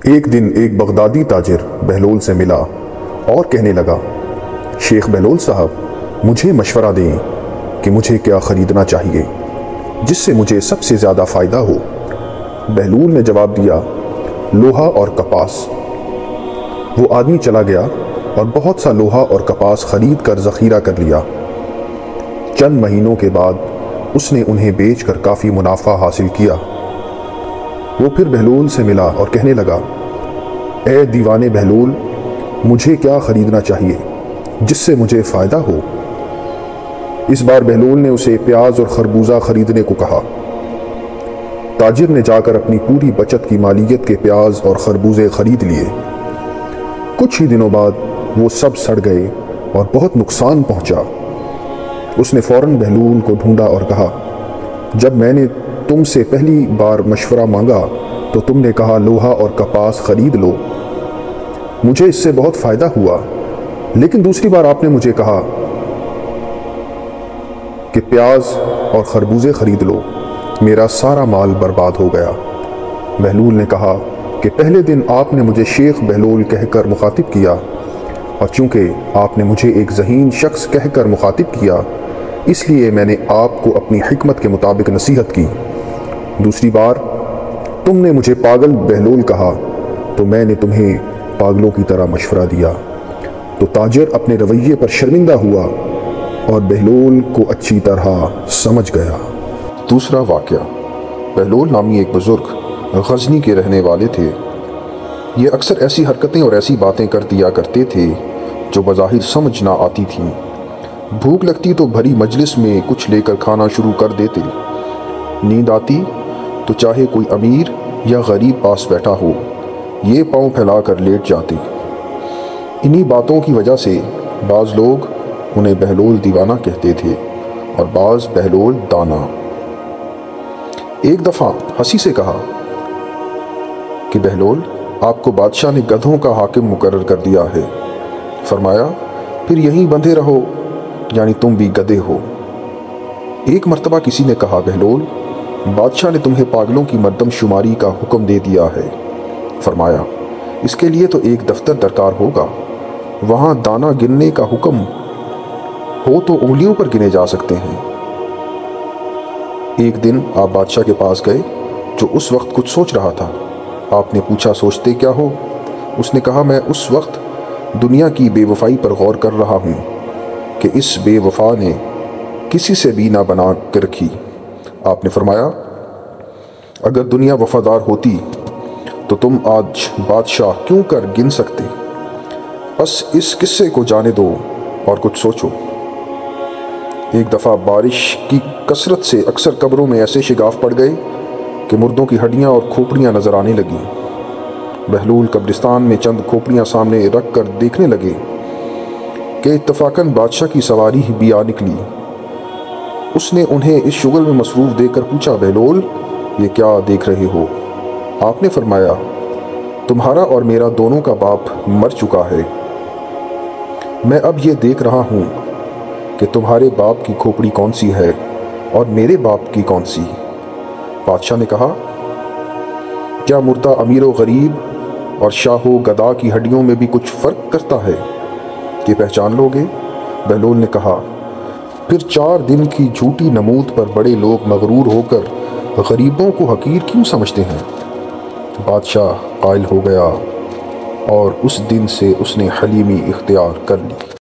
ایک دن ایک بغدادی تاجر بہلول سے ملا اور کہنے لگا، شیخ بہلول صاحب، مجھے مشورہ دیں کہ مجھے کیا خریدنا چاہیے جس سے مجھے سب سے زیادہ فائدہ ہو۔ بہلول نے جواب دیا، لوہا اور کپاس۔ وہ آدمی چلا گیا اور بہت سا لوہا اور کپاس خرید کر ذخیرہ کر لیا۔ چند مہینوں کے بعد اس نے انہیں بیچ کر کافی منافع حاصل کیا۔ وہ پھر بہلول سے ملا اور کہنے لگا، اے دیوان بہلول، مجھے کیا خریدنا چاہیے جس سے مجھے فائدہ ہو؟ اس بار بہلول نے اسے پیاز اور خربوزہ خریدنے کو کہا۔ تاجر نے جا کر اپنی پوری بچت کی مالیت کے پیاز اور خربوزے خرید لیے۔ کچھ ہی دنوں بعد وہ سب سڑ گئے اور بہت نقصان پہنچا۔ اس نے فوراً بہلول کو ڈھونڈا اور کہا، جب میں نے تم سے پہلی بار مشورہ مانگا تو تم نے کہا لوہا اور کپاس خرید لو، مجھے اس سے بہت فائدہ ہوا، لیکن دوسری بار آپ نے مجھے کہا کہ پیاز اور خربوزے خرید لو، میرا سارا مال برباد ہو گیا۔ بہلول نے کہا کہ پہلے دن آپ نے مجھے شیخ بہلول کہہ کر مخاطب کیا، اور چونکہ آپ نے مجھے ایک ذہین شخص کہہ کر مخاطب کیا، اس لیے میں نے آپ کو اپنی حکمت کے مطابق نصیحت کی۔ دوسری بار تم نے مجھے پاگل بہلول کہا تو میں نے تمہیں پاگلوں کی طرح مشورہ دیا۔ تو تاجر اپنے رویے پر شرمندہ ہوا اور بہلول کو اچھی طرح سمجھ گیا۔ دوسرا واقعہ، بہلول نامی ایک بزرگ غزنی کے رہنے والے تھے۔ یہ اکثر ایسی حرکتیں اور ایسی باتیں کر دیا کرتے تھے جو بظاہر سمجھ نہ آتی تھیں۔ بھوک لگتی تو بھری مجلس میں کچھ لے کر کھانا شروع کر دیتے، نیند آتی تو چاہے کوئی امیر یا غریب پاس بیٹھا ہو، یہ پاؤں پھیلا کر لیٹ جاتے۔ انہی باتوں کی وجہ سے بعض لوگ انہیں بہلول دیوانہ کہتے تھے اور بعض بہلول دانا۔ ایک دفعہ ہنسی سے کہا کہ بہلول، آپ کو بادشاہ نے گدھوں کا حاکم مقرر کر دیا ہے۔ فرمایا، پھر یہیں بندھے رہو، یعنی تم بھی گدھے ہو۔ ایک مرتبہ کسی نے کہا، بہلول، بادشاہ نے تمہیں پاگلوں کی مردم شماری کا حکم دے دیا ہے۔ فرمایا، اس کے لیے تو ایک دفتر درکار ہوگا، وہاں دانہ گننے کا حکم ہو تو انگلیوں پر گنے جا سکتے ہیں۔ ایک دن آپ بادشاہ کے پاس گئے، جو اس وقت کچھ سوچ رہا تھا۔ آپ نے پوچھا، سوچتے کیا ہو؟ اس نے کہا، میں اس وقت دنیا کی بے وفائی پر غور کر رہا ہوں کہ اس بے وفا نے کسی سے بھی نہ بنا کے رکھی۔ آپ نے فرمایا، اگر دنیا وفادار ہوتی تو تم آج بادشاہ کیوں کر گن سکتے؟ بس اس قصے کو جانے دو اور کچھ سوچو۔ ایک دفعہ بارش کی کثرت سے اکثر قبروں میں ایسے شگاف پڑ گئے کہ مردوں کی ہڈیاں اور کھوپڑیاں نظر آنے لگیں۔ بہلول قبرستان میں چند کھوپڑیاں سامنے رکھ کر دیکھنے لگے کہ اتفاقاً بادشاہ کی سواری بھی آ نکلی۔ اس نے انہیں اس شغل میں مصروف دیکھ کر پوچھا، بہلول، یہ کیا دیکھ رہے ہو؟ آپ نے فرمایا، تمہارا اور میرا دونوں کا باپ مر چکا ہے، میں اب یہ دیکھ رہا ہوں کہ تمہارے باپ کی کھوپڑی کون سی ہے اور میرے باپ کی کون سی۔ بادشاہ نے کہا، کیا مردہ امیر و غریب اور شاہ و گدا کی ہڈیوں میں بھی کچھ فرق کرتا ہے کہ پہچان لوگے؟ بہلول نے کہا، پھر 4 دن کی جھوٹی نمود پر بڑے لوگ مغرور ہو کر غریبوں کو حقیر کیوں سمجھتے ہیں؟ بادشاہ قائل ہو گیا اور اس دن سے اس نے حلیمی اختیار کر لی۔